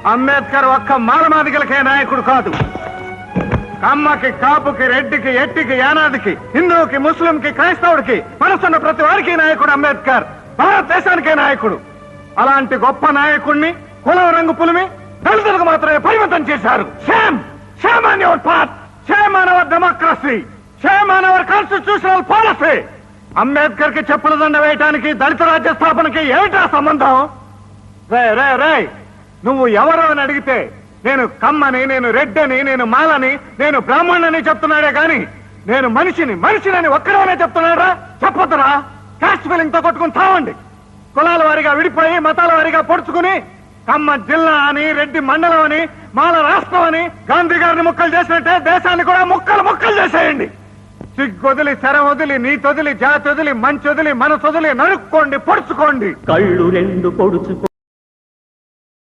అంబేద్కర్ ఒక్క మాలమాదిగలకే నాయకుడు కాదు. కమ్మకి, కాపుకి, రెడ్డికి, ఎట్టికి, యానాదికి, హిందువుకి, ముస్లింకి, క్రైస్తవుడికి మనసున్న ప్రతి వారికి నాయకుడు అంబేద్కర్. భారతదేశానికే నాయకుడు. అలాంటి గొప్ప నాయకుడిని కులం రంగు పులిమి దళితులకు మాత్రమే పరిమితం చేశారు. Shame shame on your part, shame on our democracy, shame on hour constitutional policy. Ambedkar కి చెప్పుల దండ వేయటానికి దళిత రాజ్య స్థాపనకి ఏమిటా సంబంధం? రే రే రే నువ్వు ఎవరు అని అడిగితే నేను కమ్మని, నేను రెడ్డని, నేను మాలని, నేను బ్రాహ్మణని చెప్తున్నాడే గాని నేను మనిషిని ఒక్కడనే చెప్తున్నాడా? చెప్పొద్దురా. కాస్ట్ ఫీలింగ్ తో కొట్టుకుని తావండి. కులాల వారిగా విడిపోయి మతాల వారిగా పొడుచుకుని కమ్మ జిల్లా అని, రెడ్డి మండలం అని, మాల రాష్ట్రం అని గాంధీ గారిని ముక్కలు చేసినట్టే దేశాన్ని కూడా ముక్కలు చేసేయండి. సిగ్గొదిలి, శర వదిలి, నీతొదిలి, జాతి వదిలి, మంచి వదిలి, మనసొదిలి నరుక్కోండి, పొడుచుకోండి. కళ్ళు రెండు పొడుచుకో